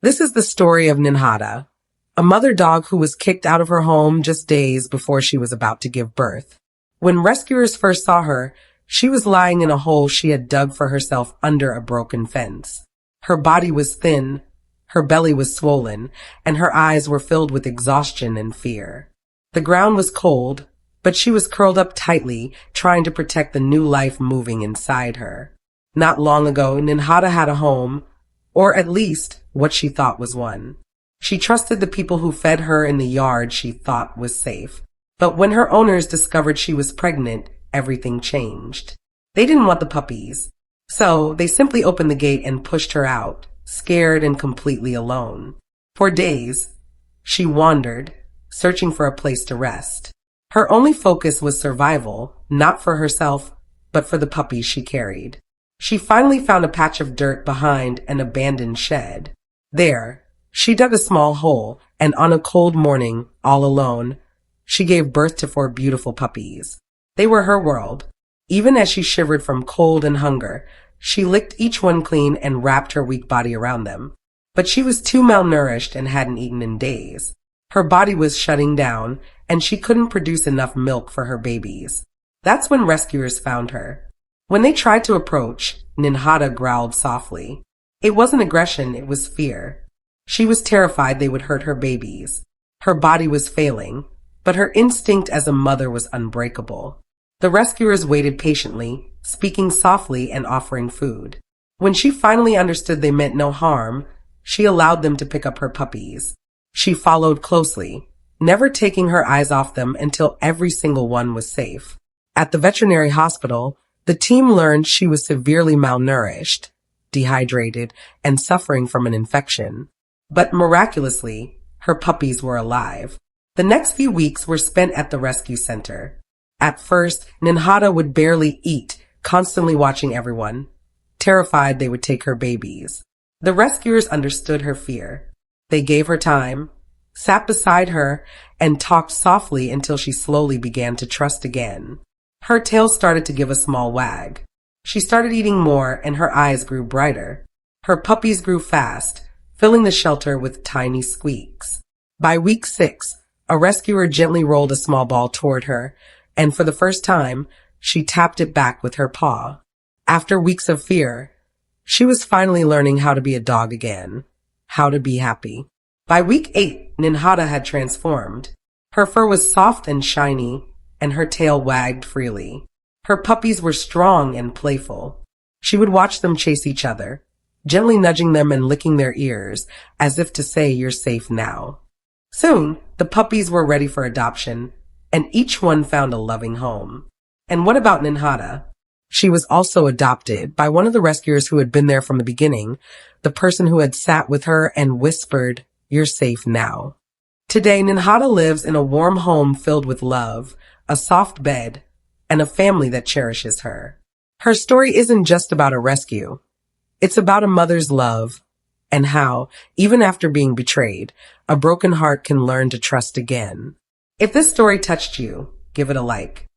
This is the story of Ninhada, a mother dog who was kicked out of her home just days before she was about to give birth. When rescuers first saw her, she was lying in a hole she had dug for herself under a broken fence. Her body was thin, her belly was swollen, and her eyes were filled with exhaustion and fear. The ground was cold, but she was curled up tightly, trying to protect the new life moving inside her. Not long ago, Ninhada had a home, or at least what she thought was one. She trusted the people who fed her in the yard she thought was safe. But when her owners discovered she was pregnant, everything changed. They didn't want the puppies, so they simply opened the gate and pushed her out, scared and completely alone. For days, she wandered, searching for a place to rest. Her only focus was survival, not for herself, but for the puppies she carried. She finally found a patch of dirt behind an abandoned shed. There, she dug a small hole, and on a cold morning, all alone, she gave birth to 4 beautiful puppies. They were her world. Even as she shivered from cold and hunger, she licked each one clean and wrapped her weak body around them. But she was too malnourished and hadn't eaten in days. Her body was shutting down, and she couldn't produce enough milk for her babies. That's when rescuers found her. When they tried to approach, Ninhada growled softly. It wasn't aggression, it was fear. She was terrified they would hurt her babies. Her body was failing, but her instinct as a mother was unbreakable. The rescuers waited patiently, speaking softly and offering food. When she finally understood they meant no harm, she allowed them to pick up her puppies. She followed closely, never taking her eyes off them until every single one was safe. At the veterinary hospital, the team learned she was severely malnourished, dehydrated, and suffering from an infection. But miraculously, her puppies were alive. The next few weeks were spent at the rescue center. At first, Ninhada would barely eat, constantly watching everyone, terrified they would take her babies. The rescuers understood her fear. They gave her time, sat beside her, and talked softly until she slowly began to trust again. Her tail started to give a small wag. She started eating more, and her eyes grew brighter. Her puppies grew fast, filling the shelter with tiny squeaks. By week 6, a rescuer gently rolled a small ball toward her, and for the first time, she tapped it back with her paw. After weeks of fear, she was finally learning how to be a dog again, how to be happy. By week 8, Ninhada had transformed. Her fur was soft and shiny, and her tail wagged freely. Her puppies were strong and playful. She would watch them chase each other, gently nudging them and licking their ears, as if to say, "You're safe now." Soon, the puppies were ready for adoption, and each one found a loving home. And what about Ninhada? She was also adopted by one of the rescuers who had been there from the beginning, the person who had sat with her and whispered, "You're safe now." Today, Ninhada lives in a warm home filled with love, a soft bed, and a family that cherishes her. Her story isn't just about a rescue. It's about a mother's love and how, even after being betrayed, a broken heart can learn to trust again. If this story touched you, give it a like.